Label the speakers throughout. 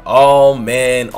Speaker 1: Oh man,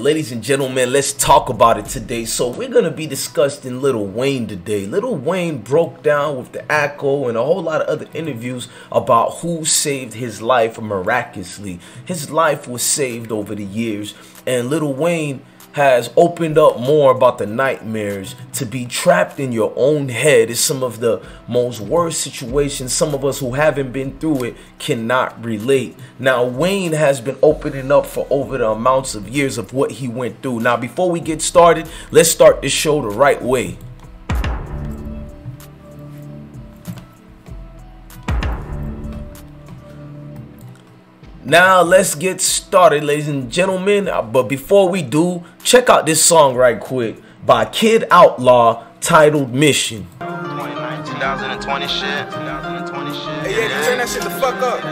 Speaker 1: ladies and gentlemen, let's talk about it today. So we're gonna be discussing Lil Wayne today. Lil Wayne broke down with the Echo and a whole lot of other interviews about who saved his life miraculously. His life was saved over the years, and Lil Wayne has opened up more about the nightmares. To be trapped in your own head is some of the most worst situations. Some of us who haven't been through it cannot relate. Now, Wayne has been opening up for over the amounts of years of what he went through. Now, before we get started, let's start this show the right way. Now let's get started, ladies and gentlemen. But before we do, check out this song right quick by Kid Outlaw titled Mission.
Speaker 2: 2020 shit.
Speaker 3: Hey, yeah, turn that shit the fuck up.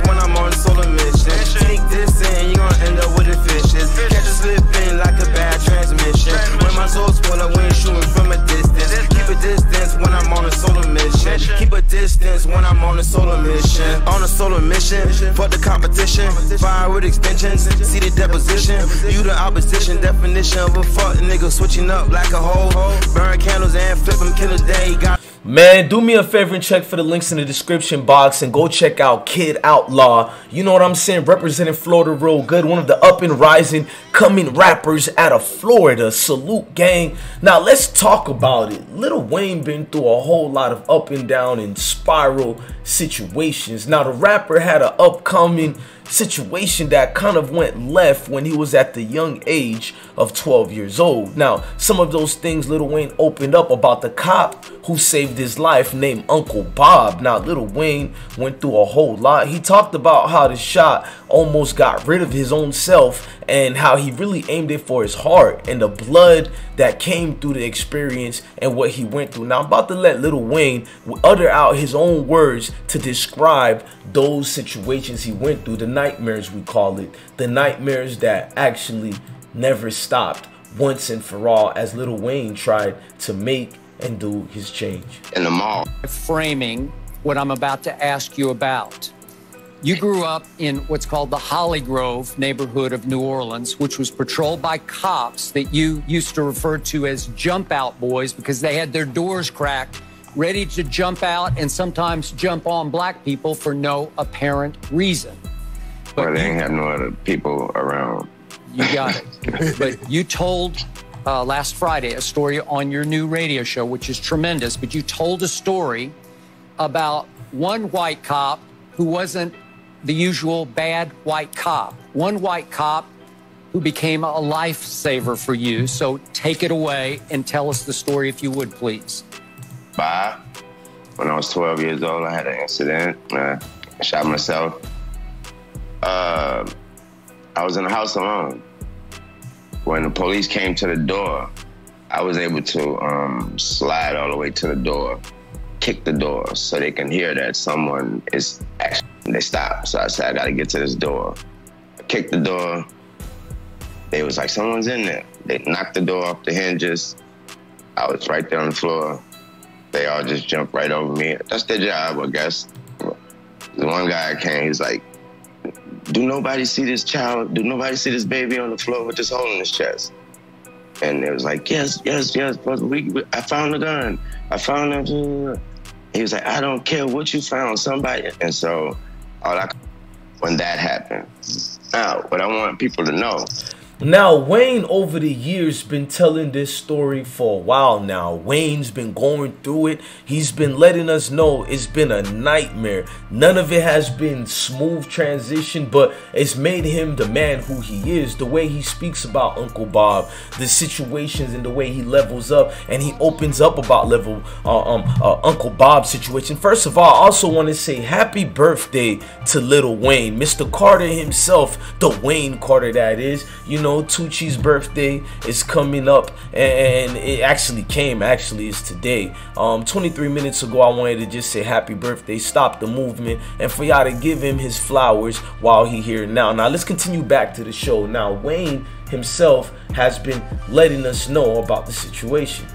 Speaker 2: When I'm on a solar mission, sneak this in, you gonna end up with the fishes. Catch a slipping like a bad transmission. When my soul's full, I ain't shooting from a distance. Keep a distance when I'm on a solar mission. Keep a distance when I'm on a solar mission. On a solar mission, fuck the competition. Fire with extensions, see the deposition. You the opposition, definition of a fuck nigga switching up like a hoe. Burn candles and flip them, kill a day.
Speaker 1: Man, do me a favor and check for the links in the description box and go check out Kid Outlaw. You know what I'm saying? Representing Florida real good. One of the up and rising coming rappers out of Florida. Salute, gang. Now, let's talk about it. Lil Wayne been through a whole lot of up and down and spiral situations. Now, the rapper had an upcoming situation that kind of went left when he was at the young age of 12 years old. Now, some of those things Lil Wayne opened up about the cop who saved his life named Uncle Bob. Now, Lil Wayne went through a whole lot. He talked about how the shot almost got rid of his own self and how he really aimed it for his heart and the blood that came through the experience and what he went through. Now, I'm about to let Lil Wayne utter out his own words to describe those situations he went through, the nightmares we call it, the nightmares that actually never stopped once and for all as Lil Wayne tried to make and do his change.
Speaker 2: In the mall.
Speaker 4: Framing what I'm about to ask you about. You grew up in what's called the Holly Grove neighborhood of New Orleans, which was patrolled by cops that you used to refer to as jump out boys because they had their doors cracked, ready to jump out and sometimes jump on black people for no apparent reason.
Speaker 5: Well, they ain't have no other people around.
Speaker 4: You got it. But you told last Friday a story on your new radio show, which is tremendous, but you told a story about one white cop who wasn't the usual bad white cop. One white cop who became a lifesaver for you. So take it away and tell us the story if you would, please.
Speaker 5: Bob, when I was 12 years old, I had an incident. I shot myself. I was in the house alone. When the police came to the door, I was able to slide all the way to the door, kick the door so they can hear that someone is actually, they stopped. So I said, I gotta get to this door. I kicked the door. They was like, someone's in there. They knocked the door off the hinges. I was right there on the floor. They all just jumped right over me. That's their job, I guess. The one guy came, he's like, do nobody see this child? Do nobody see this baby on the floor with this hole in his chest? And it was like, yes, but I found the gun. I found it. He was like, I don't care what you found, somebody. And so, when that happened. Now, what I want people to know.
Speaker 1: Now, Wayne over the years been telling this story for a while now. Wayne's been going through it. He's been letting us know it's been a nightmare. None of it has been smooth transition, but it's made him the man who he is. The way he speaks about Uncle Bob, the situations and the way he levels up and he opens up about Uncle Bob's situation. First of all, I also want to say happy birthday to Lil Wayne. Mr. Carter himself, the Wayne Carter that is. You know, Tucci's birthday is coming up, and it actually is today. 23 minutes ago, I wanted to just say happy birthday, stop the movement, and for y'all to give him his flowers while he here now. Now, let's continue back to the show. Now, Wayne himself has been letting us know about the situation.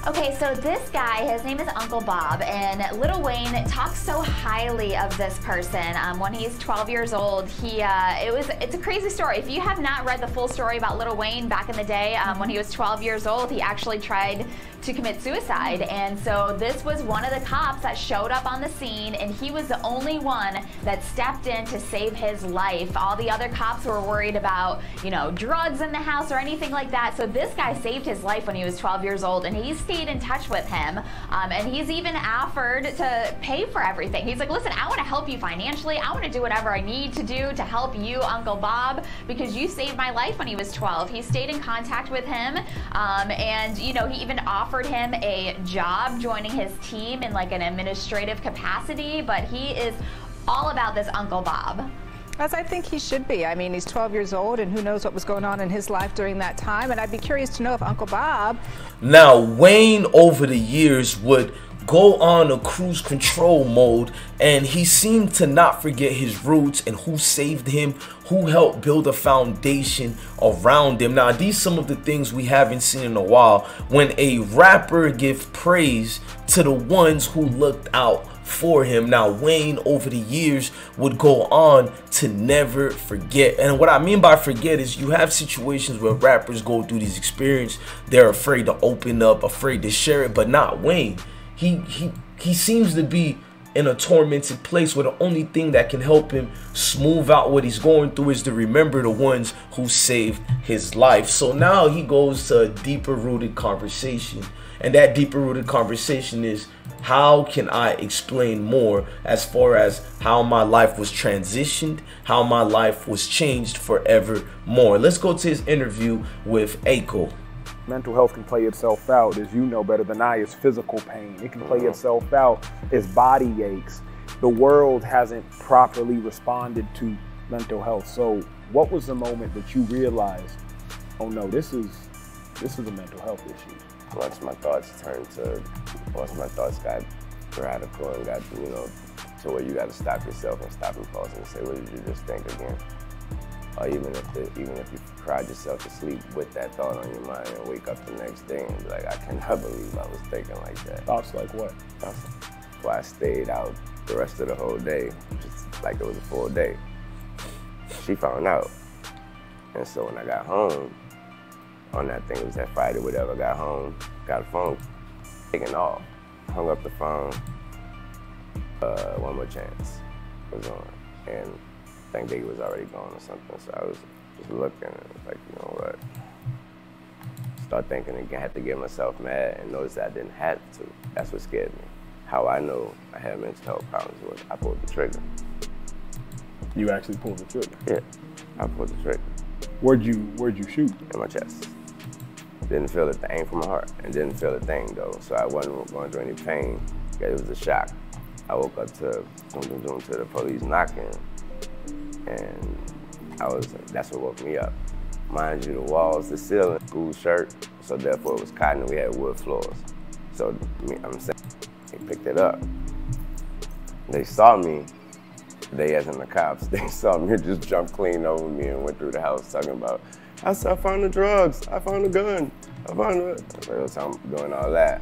Speaker 6: Okay, so this guy, his name is Uncle Bob, and Lil Wayne talks so highly of this person. When he's 12 years old, it's a crazy story. If you have not read the full story about Lil Wayne back in the day, when he was 12 years old, he actually tried to commit suicide. And so this was one of the cops that showed up on the scene, and he was the only one that stepped in to save his life. All the other cops were worried about, you know, drugs in the house or anything like that. So this guy saved his life when he was 12 years old, and he stayed in touch with him, and he's even offered to pay for everything. He's like, listen, I want to help you financially. I want to do whatever I need to do to help you, Uncle Bob, because you saved my life when he was 12. He stayed in contact with him, and you know, he even offered him a job joining his team in like an administrative capacity, but he is all about this Uncle Bob.
Speaker 7: As I think he should be. I mean, he's 12 years old, and who knows what was going on in his life during that time. And I'd be curious to know if Uncle Bob...
Speaker 1: Now, Wayne, over the years, would go on a cruise control mode, and he seemed to not forget his roots and who saved him, who helped build a foundation around him. Now, these some of the things we haven't seen in a while. When a rapper gives praise to the ones who looked out for him. Now, Wayne over the years would go on to never forget. And what I mean by forget is you have situations where rappers go through these experiences, they're afraid to open up, afraid to share it, but not Wayne. He seems to be in a tormented place where the only thing that can help him smooth out what he's going through is to remember the ones who saved his life. So now he goes to a deeper rooted conversation, and that deeper rooted conversation is, how can I explain more as far as how my life was transitioned, how my life was changed forevermore? Let's go to his interview with Aiko.
Speaker 8: Mental health can play itself out, as you know better than I, as physical pain. It can play itself out as body aches. The world hasn't properly responded to mental health. So what was the moment that you realized, oh no, this is a mental health issue?
Speaker 5: Once my thoughts got radical and got, you know, to where you got to stop yourself and stop impulsing and say, what did you just think again? Or even if you cried yourself to sleep with that thought on your mind and wake up the next day and be like, I cannot believe I was thinking like that.
Speaker 8: Thoughts like what?
Speaker 5: That's why I stayed out the rest of the whole day, just like it was a full day. She found out. And so when I got home, on that thing, it was that Friday, whatever, got home, got a phone, taking off, hung up the phone, One More Chance was on, and I think they was already gone or something, so I was just looking and like, you know what, start thinking again, I had to get myself mad and notice that I didn't have to. That's what scared me. How I know I had mental health problems was I pulled the trigger.
Speaker 8: You actually pulled the trigger?
Speaker 5: Yeah, I pulled the trigger.
Speaker 8: Where'd you shoot?
Speaker 5: In my chest. Didn't feel a thing from my heart, and didn't feel a thing though. So I wasn't going through any pain. It was a shock. I woke up to the police knocking, and that's what woke me up. Mind you, the walls, the ceiling, school shirt, so therefore it was cotton and we had wood floors. So I'm saying, they picked it up. They saw me, they as in the cops, they saw me just jump clean over me and went through the house talking about, I found the drugs, I found the gun, I found it. So I'm doing all that.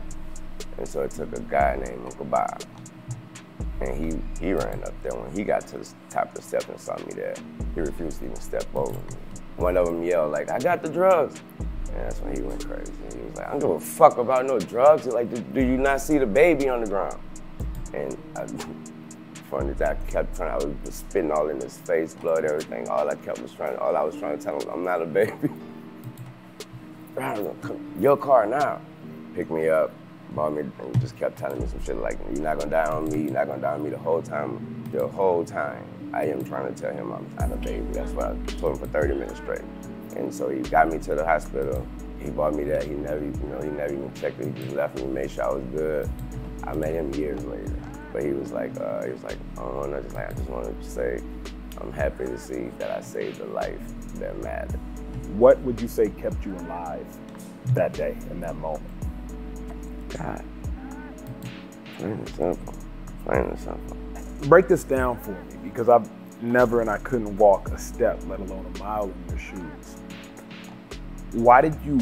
Speaker 5: And so it took a guy named Uncle Bob. And he ran up there. When he got to the top of the steps and saw me there, he refused to even step over me. One of them yelled like, I got the drugs. And that's when he went crazy. He was like, I don't give a fuck about no drugs. He's like, do you not see the baby on the ground? And funny that I was spitting all in his face, blood, everything. All I was trying to tell him, I'm not a baby. Your car now. Pick me up, bought me, and just kept telling me some shit like, you're not gonna die on me, you're not gonna die on me the whole time. The whole time, I am trying to tell him I'm not a baby. That's why I told him for 30 minutes straight. And so he got me to the hospital. He bought me that. He never even checked me. He just left me, made sure I was good. I met him years later. But he was like, oh, no, I just wanted to say, I'm happy to see that I saved a life that mattered.
Speaker 8: What would you say kept you alive that day, in that moment?
Speaker 5: God. Plain and simple. Plain and simple.
Speaker 8: Break this down for me, because I've never and I couldn't walk a step, let alone a mile in your shoes. Why did you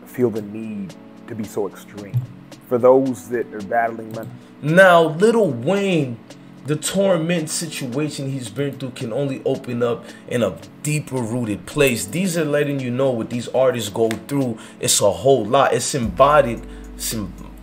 Speaker 8: feel the need to be so extreme for those that are battling mental?
Speaker 1: Now, Lil Wayne, the torment situation he's been through can only open up in a deeper rooted place. These are letting you know what these artists go through. It's a whole lot. It's embodied.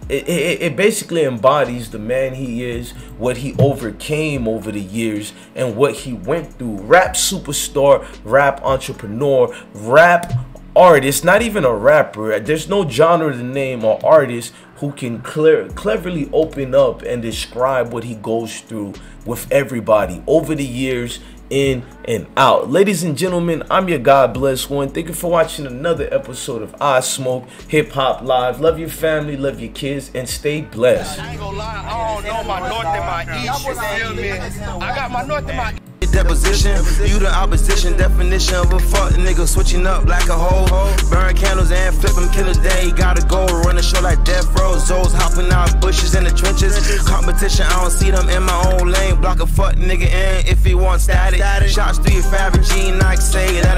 Speaker 1: It basically embodies the man he is, what he overcame over the years, and what he went through. Rap superstar, rap entrepreneur, rap artist, not even a rapper. There's no genre to name or artist who can cleverly open up and describe what he goes through with everybody over the years, in and out. Ladies and gentlemen, I'm your God Bless One. Thank you for watching another episode of I Smoke Hip Hop Live. Love your family, love your kids, and stay blessed.
Speaker 3: I ain't gonna lie, I don't know my north and my east, you feel me? I got my north and my east.
Speaker 2: Deposition, you the opposition, definition of a fuck nigga, switching up like a hoe. Burn candles and flip them, kill a day. Gotta go run a show like Death Row. Zoes hopping out bushes in the trenches. Competition, I don't see them in my own lane. Block a fuck nigga in if he wants static. Shots through your fabric, G Nike say that